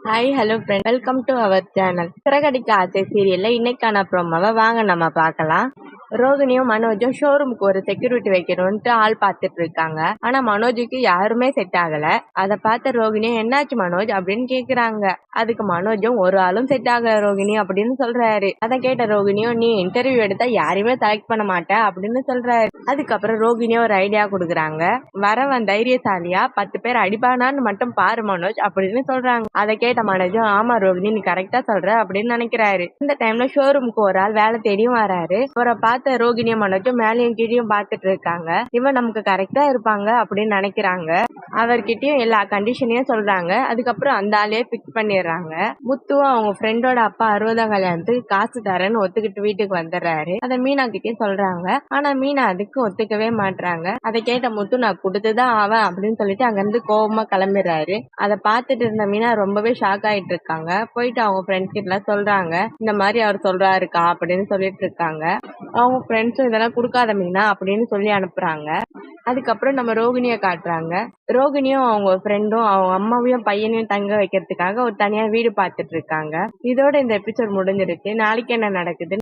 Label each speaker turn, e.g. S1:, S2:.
S1: Hi hello friend, welcome to our channel. சிறகடிக்க ஆசை சீரியல்ல இன்னைக்கான ப்ரோமோவை வாங்க நம்ம பார்க்கலாம். ரோகிணியும் மனோஜும் ஷோரூமுக்கு ஒரு செக்யூரிட்டி வைக்கணும்ட்டு ஆள் பார்த்துட்டு இருக்காங்க. ஆனா மனோஜுக்கு யாருமே செட் ஆகல. அதை பார்த்த ரோகிணியும் என்னாச்சு மனோஜ் அப்படின்னு கேக்குறாங்க. அதுக்கு மனோஜும் ஒரு ஆளும் செட் ஆகல ரோகிணி அப்படின்னு சொல்றாரு. அதை கேட்ட ரோகிணியும் நீ இன்டர்வியூ எடுத்தா யாரையுமே செலக்ட் பண்ண மாட்ட அப்படின்னு சொல்றாரு. அதுக்கப்புறம் ரோகிணியும் ஒரு ஐடியா கொடுக்குறாங்க. வரவன் தைரியசாலியா 10 பேர் அடிப்பானான்னு மட்டும் பாரு மனோஜ் அப்படின்னு சொல்றாங்க. அதை கேட்ட மனோஜும் ஆமா ரோகிணி நீ கரெக்டா சொல்ற அப்படின்னு நினைக்கிறாரு. இந்த டைம்ல ஷோரூமுக்கு ஒரு ஆள் வேலை தேடியும் வராரு. அவரை பார்த்த ரோகிணியும் மனோஜும் மேலையும் கீழையும் பார்த்துட்டு இருக்காங்க. இவன் நமக்கு கரெக்டா இருப்பாங்க அப்படின்னு நினைக்கிறாங்க. அவர்கிட்டயும் எல்லா கண்டிஷனையும் சொல்றாங்க. அதுக்கப்புறம் அந்த ஆளையே பிக்ஸ் பண்ணிடுறாங்க. முத்துவும் அவங்க ஃப்ரெண்டோட அப்பா 60ஆம் கல்யாணத்துக்கு காசு தரேன்னு ஒத்துக்கிட்டு வீட்டுக்கு வந்துடுறாரு. அதை மீனா கிட்டயும் சொல்றாங்க. ஆனா மீனா அதுக்கு ஒத்துக்கவே மாட்றாங்க. அதை கேட்ட முத்து நான் கொடுத்துதான் ஆவேன் அப்படின்னு சொல்லிட்டு அங்க இருந்து கோபமா கிளம்பிடுறாரு. அதை பார்த்துட்டு இருந்த மீனா ரொம்பவே ஷாக் ஆயிட்டு இருக்காங்க. போயிட்டு அவங்க ஃப்ரெண்ட்ஸ் கிட்ட எல்லாம் சொல்றாங்க. இந்த மாதிரி அவர் சொல்றாருக்கா அப்படின்னு சொல்லிட்டு இருக்காங்க. அவங்க ஃப்ரெண்ட்ஸும் இதெல்லாம் கொடுக்காத மீனா அப்படின்னு சொல்லி அனுப்புறாங்க. அதுக்கப்புறம் நம்ம ரோகிணியை காட்டுறாங்க. ரோகிணியும் அவங்க ஃப்ரெண்டும் அவங்க அம்மாவையும் பையனையும் தங்க வைக்கிறதுக்காக ஒரு தனியா வீடு பார்த்துட்டு இருக்காங்க. இதோட இந்த எபிசோட் முடிஞ்சிருச்சு. நாளைக்கு என்ன நடக்குது